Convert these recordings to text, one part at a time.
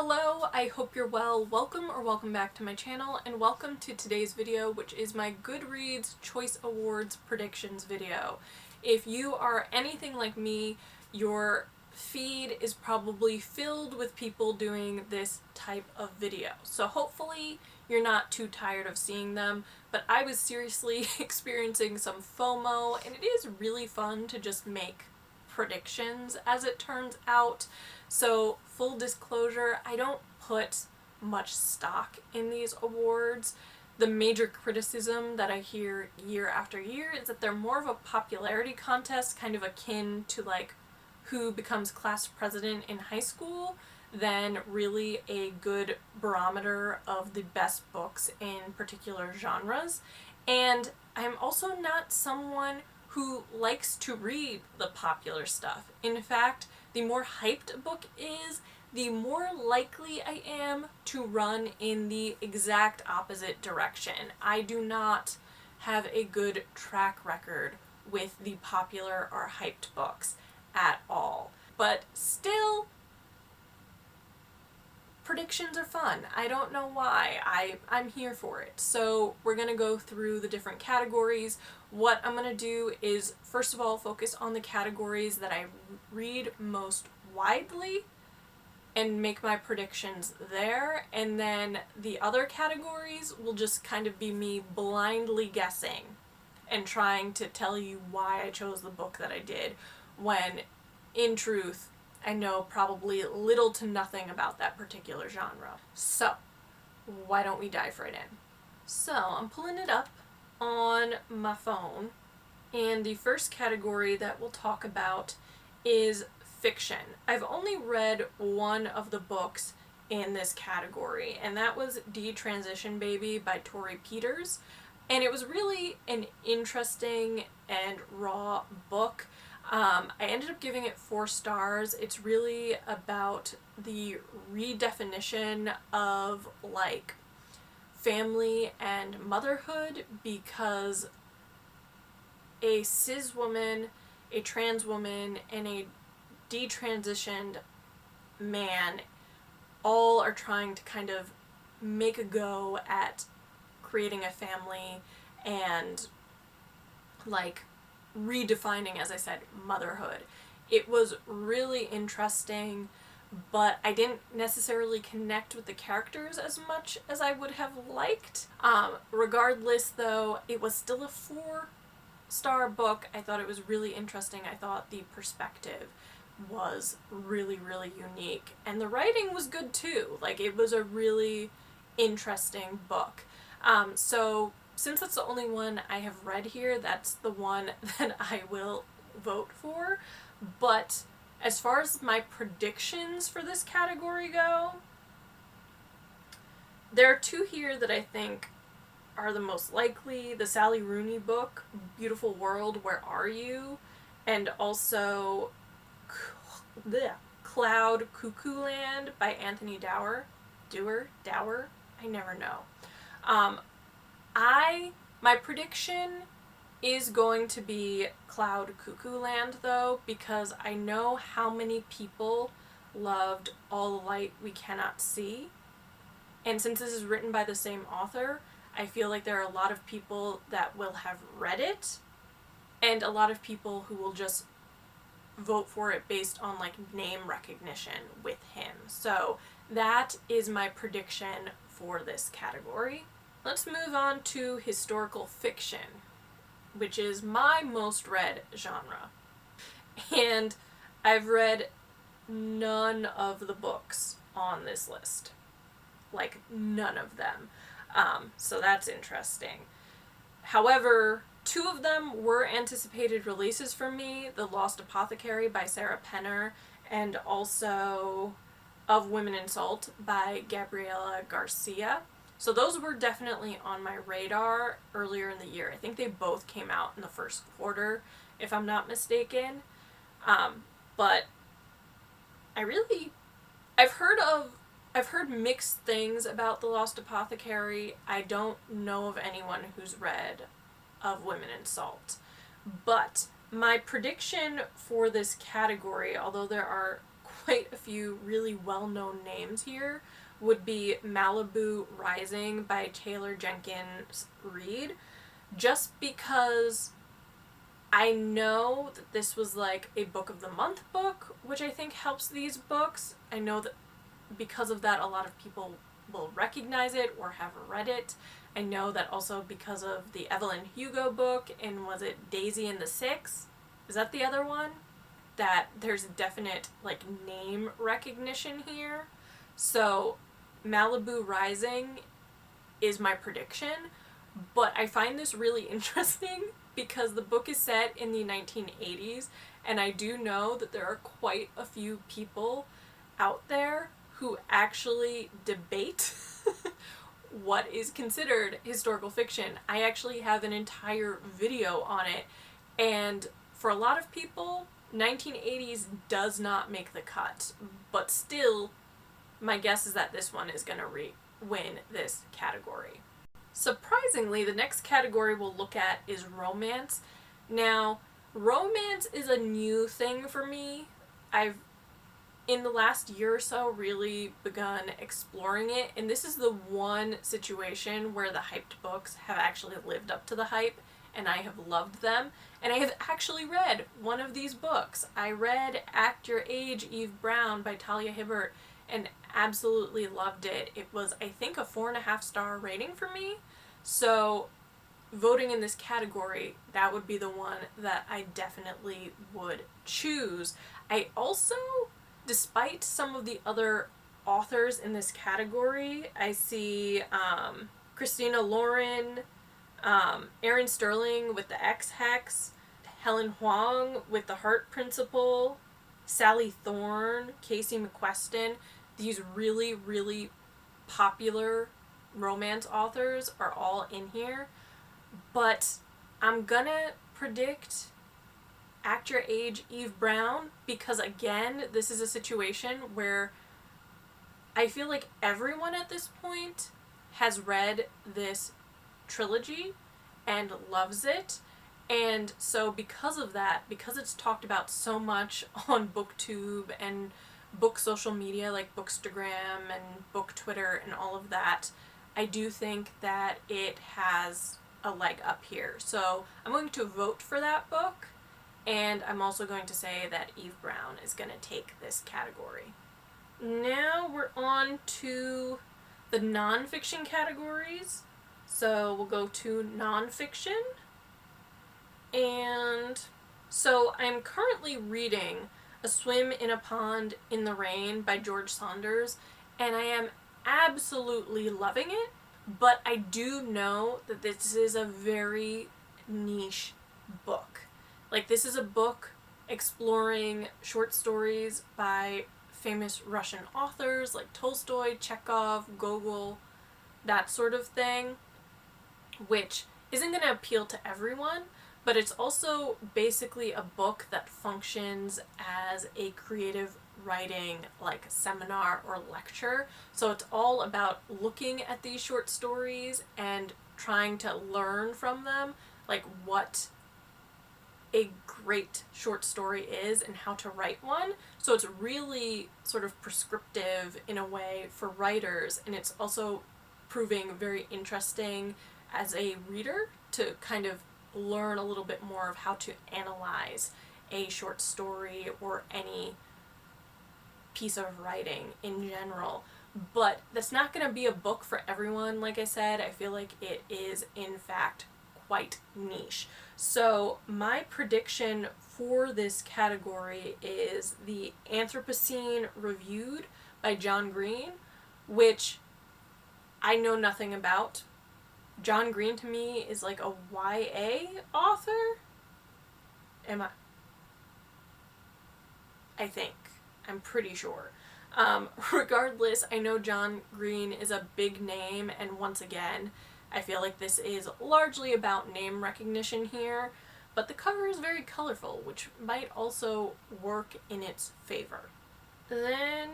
Hello, I hope you're well. Welcome back to my channel, and welcome to today's video, which is my Goodreads Choice Awards predictions video. If you are anything like me, your feed is probably filled with people doing this type of video. So hopefully you're not too tired of seeing them, but I was seriously experiencing some FOMO, and it is really fun to just make predictions as it turns out. So full disclosure, I don't put much stock in these awards. The major criticism that I hear year after year is that they're more of a popularity contest, kind of akin to like who becomes class president in high school, than really a good barometer of the best books in particular genres. And I'm also not someone who likes to read the popular stuff. In fact, the more hyped a book is, the more likely I am to run in the exact opposite direction. I do not have a good track record with the popular or hyped books at all. But still, predictions are fun. I don't know why. I'm here for it. So we're going to go through the different categories. What I'm going to do is, first of all, focus on the categories that I read most widely and make my predictions there. And then the other categories will just kind of be me blindly guessing and trying to tell you why I chose the book that I did, when in truth, I know probably little to nothing about that particular genre. So, why don't we dive right in? So, I'm pulling it up on my phone, and the first category that we'll talk about is fiction. I've only read one of the books in this category, and that was Detransition Baby by Tori Peters, and it was really an interesting and raw book. I ended up giving it 4 stars. It's really about the redefinition of like family and motherhood, because a cis woman, a trans woman, and a detransitioned man all are trying to kind of make a go at creating a family and like redefining, as I said, motherhood. It was really interesting, but I didn't necessarily connect with the characters as much as I would have liked. Regardless though, it was still a 4-star book. I thought it was really interesting. I thought the perspective was really, really unique, and the writing was good too. Like, it was a really interesting book. So since that's the only one I have read here, that's the one that I will vote for. But as far as my predictions for this category go, there are 2 here that I think are the most likely. The Sally Rooney book, Beautiful World, Where Are You? And also Cloud Cuckoo Land by Anthony Dower. Dower? I never know. My prediction is going to be Cloud Cuckoo Land, though, because I know how many people loved All the Light We Cannot See. And since this is written by the same author, I feel like there are a lot of people that will have read it, and a lot of people who will just vote for it based on like name recognition with him. So that is my prediction for this category. Let's move on to historical fiction, which is my most read genre. And I've read none of the books on this list. Like, none of them. So that's interesting. However, 2 of them were anticipated releases for me: The Lost Apothecary by Sarah Penner, and also Of Women in Salt by Gabriela Garcia. So those were definitely on my radar earlier in the year. I think they both came out in the first quarter, if I'm not mistaken. But I've heard mixed things about The Lost Apothecary. I don't know of anyone who's read Of Women in Salt. But my prediction for this category, although there are quite a few really well-known names here would be Malibu Rising by Taylor Jenkins Reid, just because I know that this was like a book of the month book, which I think helps these books. I know that because of that, a lot of people will recognize it or have read it. I know that also because of the Evelyn Hugo book, and was it Daisy and the Six? Is that the other one? That there's definite like name recognition here. So Malibu Rising is my prediction, but I find this really interesting because the book is set in the 1980s, and I do know that there are quite a few people out there who actually debate what is considered historical fiction. I actually have an entire video on it, and for a lot of people, 1980s does not make the cut, but still, my guess is that this one is going to win this category. Surprisingly, the next category we'll look at is romance. Now, romance is a new thing for me. I've, in the last year or so, really begun exploring it, and this is the one situation where the hyped books have actually lived up to the hype, and I have loved them, and I have actually read one of these books. I read Act Your Age, Eve Brown by Talia Hibbert, and absolutely loved it. It was, I think, a 4.5-star rating for me. So voting in this category, that would be the one that I definitely would choose. I also, despite some of the other authors in this category, I see Christina Lauren, Erin Sterling with the X-Hex, Helen Huang with the Heart Principle, Sally Thorne, Casey McQuestion. These really, really popular romance authors are all in here, but I'm gonna predict Act Your Age, Eve Brown, because again, this is a situation where I feel like everyone at this point has read this trilogy and loves it. And so because of that, because it's talked about so much on BookTube and book social media like Bookstagram and Book Twitter and all of that, I do think that it has a leg up here. So I'm going to vote for that book, and I'm also going to say that Eve Brown is going to take this category. Now we're on to the nonfiction categories. So we'll go to nonfiction. And so I'm currently reading A Swim in a Pond in the Rain by George Saunders, and I am absolutely loving it, but I do know that this is a very niche book. Like, this is a book exploring short stories by famous Russian authors like Tolstoy, Chekhov, Gogol, that sort of thing, which isn't going to appeal to everyone, but it's also basically a book that functions as a creative writing like seminar or lecture. So it's all about looking at these short stories and trying to learn from them, like what a great short story is and how to write one. So it's really sort of prescriptive in a way for writers, and it's also proving very interesting as a reader to kind of learn a little bit more of how to analyze a short story or any piece of writing in general. But that's not going to be a book for everyone. Like I said, I feel like it is in fact quite niche. So my prediction for this category is The Anthropocene Reviewed by John Green, which I know nothing about. John Green to me is like a YA author. I think. I'm pretty sure. Regardless, I know John Green is a big name, and once again, I feel like this is largely about name recognition here, but the cover is very colorful, which might also work in its favor. Then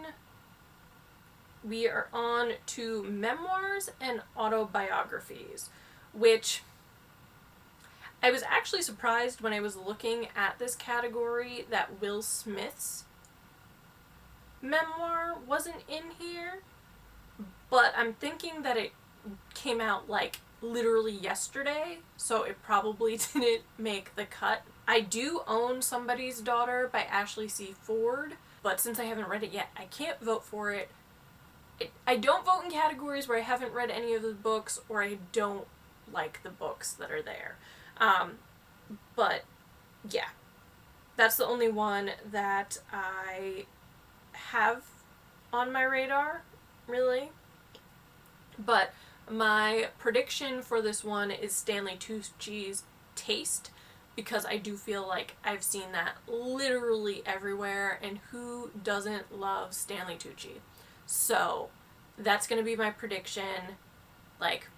we are on to memoirs and autobiographies, which I was actually surprised when I was looking at this category that Will Smith's memoir wasn't in here, but I'm thinking that it came out like literally yesterday, so it probably didn't make the cut. I do own Somebody's Daughter by Ashley C. Ford, but since I haven't read it yet, I can't vote for it. I don't vote in categories where I haven't read any of the books or I don't like the books that are there. But yeah, that's the only one that I have on my radar, really. But my prediction for this one is Stanley Tucci's Taste, because I do feel like I've seen that literally everywhere, and who doesn't love Stanley Tucci? So that's going to be my prediction. Like,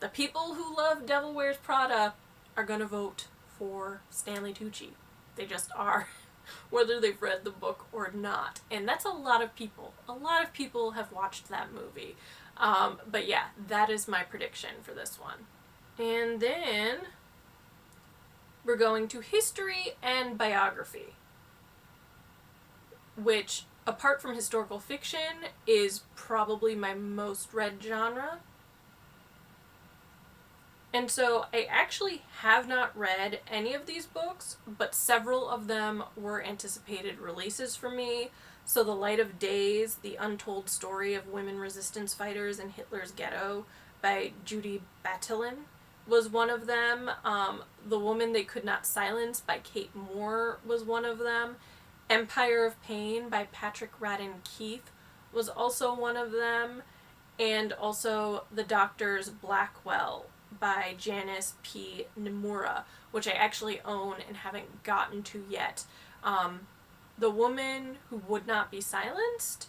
the people who love Devil Wears Prada are going to vote for Stanley Tucci. They just are, whether they've read the book or not. And that's a lot of people. A lot of people have watched that movie. But yeah, that is my prediction for this one. And then we're going to history and biography, which, apart from historical fiction, is probably my most read genre. And so I actually have not read any of these books, but several of them were anticipated releases for me. So The Light of Days, The Untold Story of Women Resistance Fighters in Hitler's Ghetto by Judy Battulin was one of them. The Woman They Could Not Silence by Kate Moore was one of them. Empire of Pain by Patrick Radden Keefe was also one of them. And also The Doctor's Blackwell by Janice P. Nomura, which I actually own and haven't gotten to yet. The Woman Who Would Not Be Silenced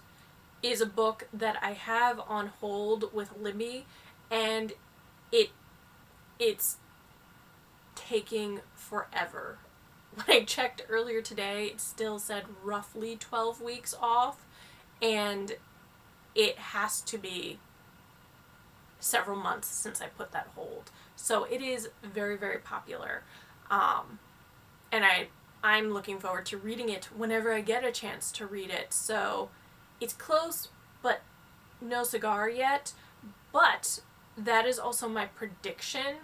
is a book that I have on hold with Libby, and it's taking forever. When I checked earlier today, it still said roughly 12 weeks off, and it has to be several months since I put that hold. So it is very, very popular. And I'm looking forward to reading it whenever I get a chance to read it. So it's close, but no cigar yet. But that is also my prediction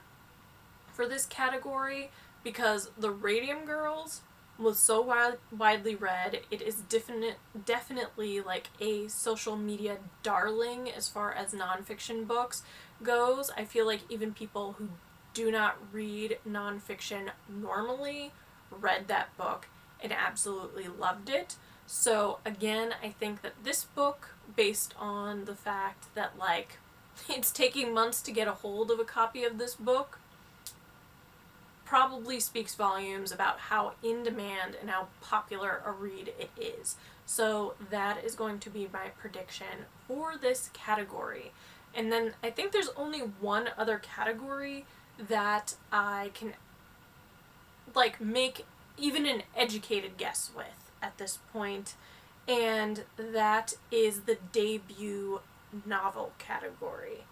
for this category, because The Radium Girls was so widely read. It is definitely like a social media darling as far as nonfiction books goes. I feel like even people who do not read nonfiction normally read that book and absolutely loved it. So again, I think that this book, based on the fact that like it's taking months to get a hold of a copy of this book, probably speaks volumes about how in demand and how popular a read it is. So that is going to be my prediction for this category. And then I think there's only one other category that I can like make even an educated guess with at this point, and that is the debut novel category.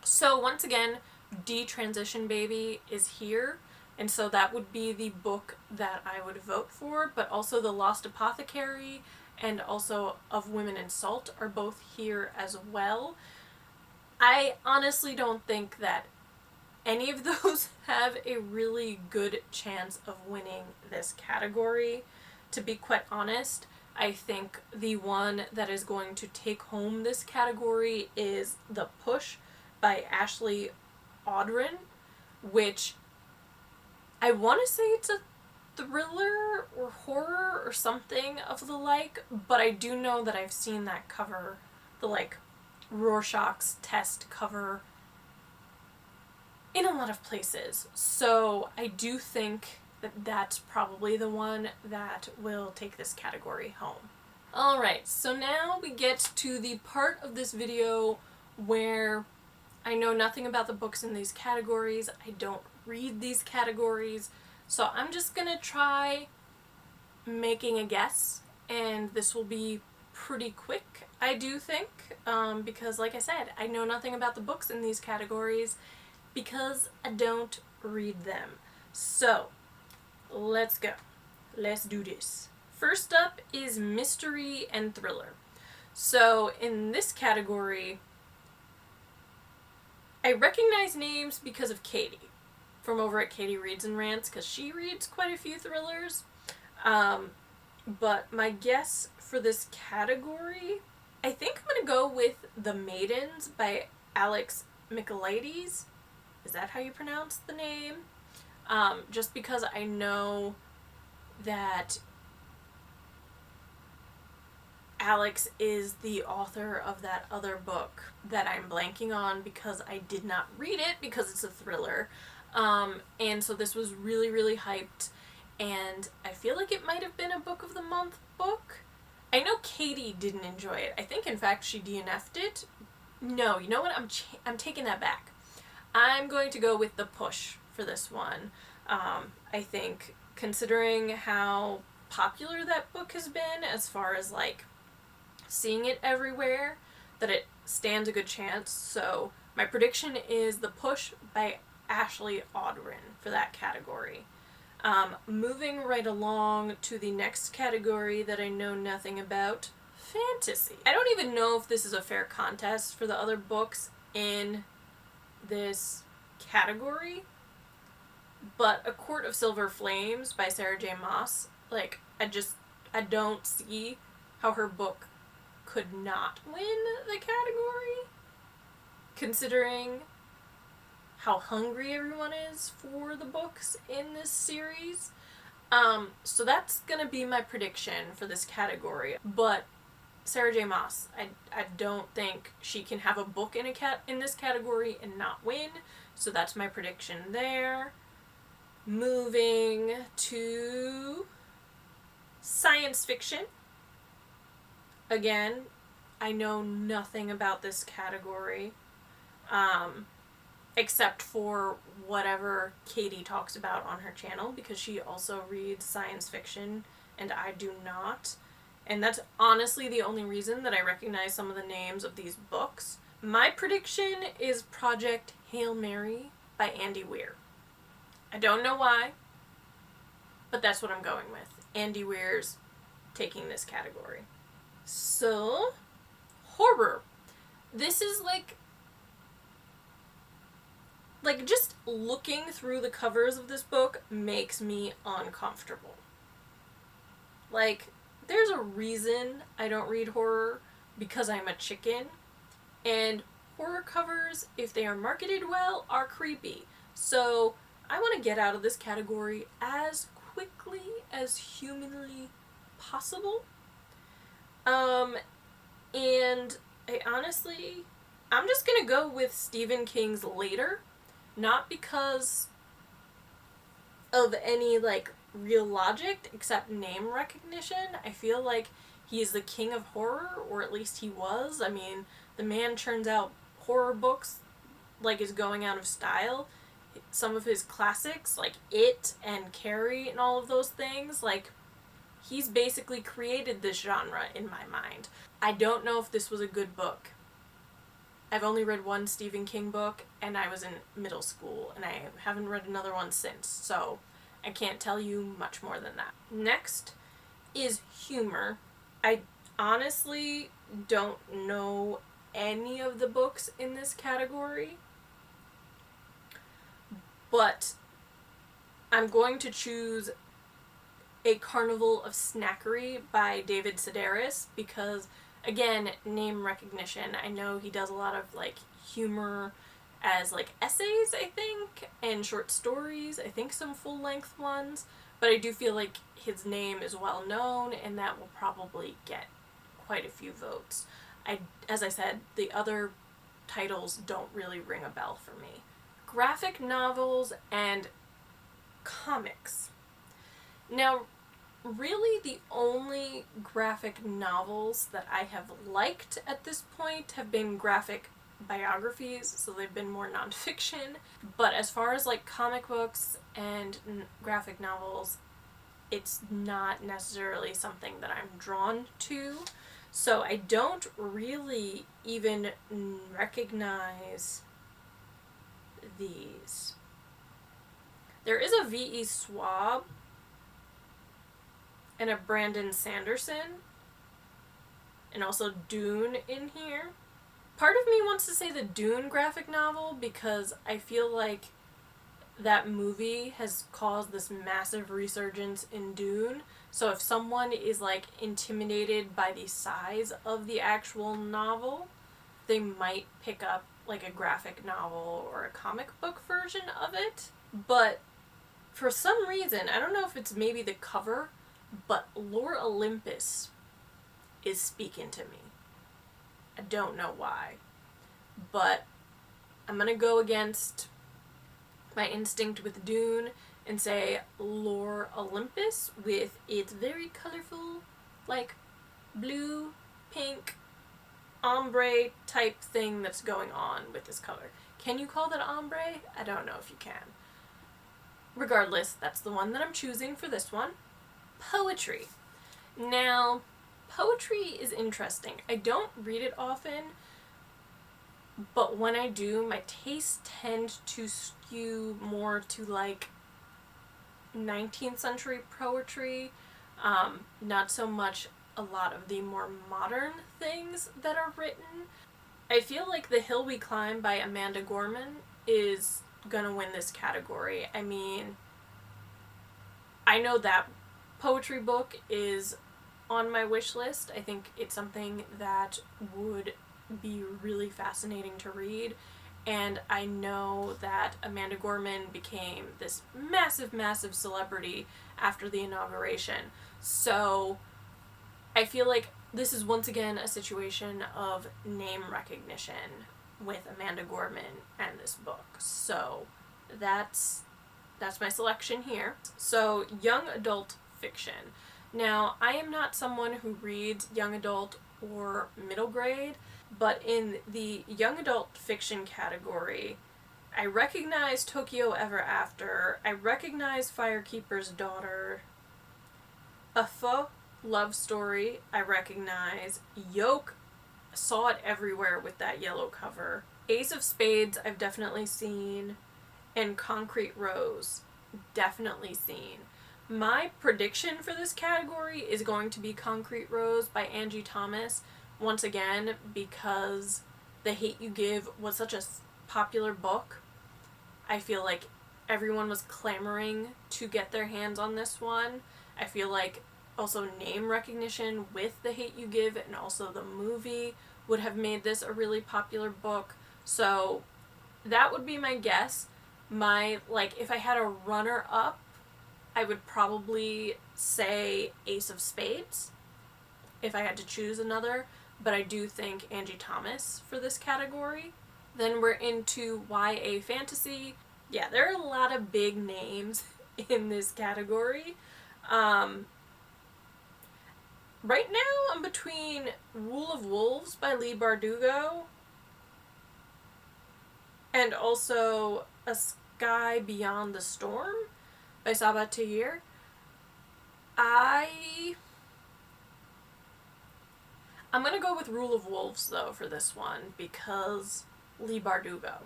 So once again, Detransition Baby is here, and so that would be the book that I would vote for, but also The Lost Apothecary and also Of Women in Salt are both here as well. I honestly don't think that any of those have a really good chance of winning this category. To be quite honest, I think the one that is going to take home this category is The Push by Ashley Audrin, which I want to say it's a thriller or horror or something of the like, but I do know that I've seen that cover, the like Rorschach's test cover, in a lot of places. So I do think that that's probably the one that will take this category home. Alright, so now we get to the part of this video where I know nothing about the books in these categories. I don't read these categories. So I'm just gonna try making a guess, and this will be pretty quick, I do think, because like I said, I know nothing about the books in these categories because I don't read them. So let's go. Let's do this. First up is mystery and thriller. So in this category, I recognize names because of Katie from over at Katie Reads and Rants, because she reads quite a few thrillers. But my guess for this category, I think I'm going to go with The Maidens by Alex Michaelides. Is that how you pronounce the name? Just because I know that Alex is the author of that other book that I'm blanking on because I did not read it because it's a thriller. And so this was really, really hyped, and I feel like it might have been a Book of the Month book. I know Katie didn't enjoy it. I think, in fact, she DNF'd it. No, you know what? I'm taking that back. I'm going to go with The Push for this one. I think, considering how popular that book has been, as far as, like, seeing it everywhere, that it stands a good chance. So my prediction is The Push by Ashley Audrin for that category. Moving right along to the next category that I know nothing about, fantasy. I don't even know if this is a fair contest for the other books in this category, but A Court of Silver Flames by Sarah J. Maas, like, I don't see how her book could not win the category, considering how hungry everyone is for the books in this series. So that's gonna be my prediction for this category. But Sarah J. Maas, I don't think she can have a book in this category and not win. So that's my prediction there. Moving to science fiction. Again, I know nothing about this category, except for whatever Katie talks about on her channel, because she also reads science fiction and I do not. And that's honestly the only reason that I recognize some of the names of these books. My prediction is Project Hail Mary by Andy Weir. I don't know why, but that's what I'm going with. Andy Weir's taking this category. So, horror. This is like just looking through the covers of this book makes me uncomfortable. Like, there's a reason I don't read horror, because I'm a chicken, and horror covers, if they are marketed well, are creepy. So I want to get out of this category as quickly as humanly possible. And I'm just gonna go with Stephen King's Later, not because of any, like, real logic, except name recognition. I feel like he is the king of horror, or at least he was. I mean, the man churns out horror books like is going out of style. Some of his classics, like It and Carrie and all of those things, like, he's basically created this genre in my mind. I don't know if this was a good book. I've only read one Stephen King book, and I was in middle school, and I haven't read another one since, so I can't tell you much more than that. Next is humor. I honestly don't know any of the books in this category, but I'm going to choose A Carnival of Snackery by David Sedaris because, again, name recognition. I know he does a lot of, like, humor as, like, essays, I think, and short stories. I think some full-length ones. But I do feel like his name is well known, and that will probably get quite a few votes. As I said, the other titles don't really ring a bell for me. Graphic novels and comics. Now, really the only graphic novels that I have liked at this point have been graphic biographies, so they've been more nonfiction. But as far as, like, comic books and graphic novels, it's not necessarily something that I'm drawn to. So I don't really even recognize these. There is a V.E. Schwab and a Brandon Sanderson, and also Dune in here. Part of me wants to say the Dune graphic novel because I feel like that movie has caused this massive resurgence in Dune. So if someone is like intimidated by the size of the actual novel, they might pick up like a graphic novel or a comic book version of it. But for some reason, I don't know if it's maybe the cover, but Lore Olympus is speaking to me. I don't know why. But I'm gonna go against my instinct with Dune and say Lore Olympus with its very colorful, like, blue, pink, ombre type thing that's going on with this color. Can you call that ombre? I don't know if you can. Regardless, that's the one that I'm choosing for this one. Poetry. Now, poetry is interesting. I don't read it often, but when I do, my tastes tend to skew more to like 19th century poetry, not so much a lot of the more modern things that are written. I feel like The Hill We Climb by Amanda Gorman is gonna win this category. I mean, I know that poetry book is on my wish list. I think it's something that would be really fascinating to read, and I know that Amanda Gorman became this massive, massive celebrity after the inauguration. So I feel like this is once again a situation of name recognition with Amanda Gorman and this book. So that's my selection here. So young adult fiction. Now, I am not someone who reads young adult or middle grade, but in the young adult fiction category, I recognize Tokyo Ever After, I recognize Firekeeper's Daughter, A Pho Love Story, I recognize, Yoke, saw it everywhere with that yellow cover, Ace of Spades I've definitely seen, and Concrete Rose, definitely seen. My prediction for this category is going to be Concrete Rose by Angie Thomas, once again, because The Hate U Give was such a popular book. I feel like everyone was clamoring to get their hands on this one. I feel like also name recognition with The Hate U Give and also the movie would have made this a really popular book. So that would be my guess. If I had a runner-up, I would probably say Ace of Spades if I had to choose another, but I do think Angie Thomas for this category. Then we're into YA fantasy. Yeah, there are a lot of big names in this category. Right now I'm between Rule of Wolves by Leigh Bardugo and also A Sky Beyond the Storm by Sabaa Tahir. I'm gonna go with Rule of Wolves though for this one because Leigh Bardugo.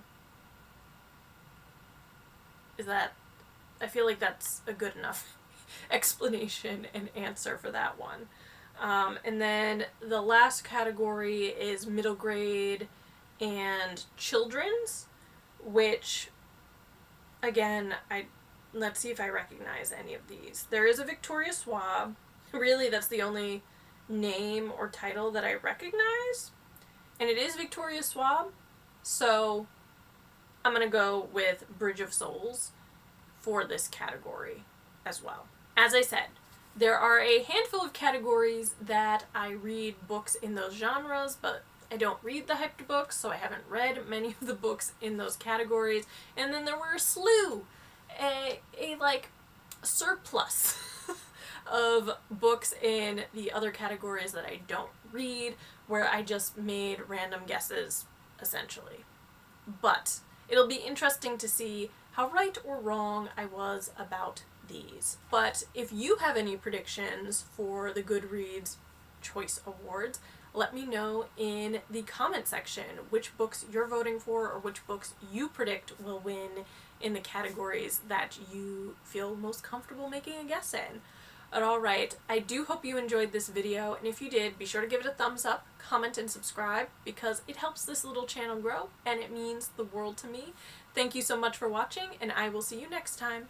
I feel like that's a good enough explanation and answer for that one. And then the last category is middle grade and children's, which, again, let's see if I recognize any of these. There is a Victoria Schwab. Really, that's the only name or title that I recognize. And it is Victoria Schwab, so I'm going to go with Bridge of Souls for this category as well. As I said, there are a handful of categories that I read books in those genres, but I don't read the hyped books, so I haven't read many of the books in those categories. And then there were a slew, a surplus of books in the other categories that I don't read, where I just made random guesses, essentially. But it'll be interesting to see how right or wrong I was about these. But if you have any predictions for the Goodreads Choice Awards, let me know in the comment section which books you're voting for or which books you predict will win in the categories that you feel most comfortable making a guess in. But alright, I do hope you enjoyed this video, and if you did, be sure to give it a thumbs up, comment, and subscribe, because it helps this little channel grow, and it means the world to me. Thank you so much for watching, and I will see you next time.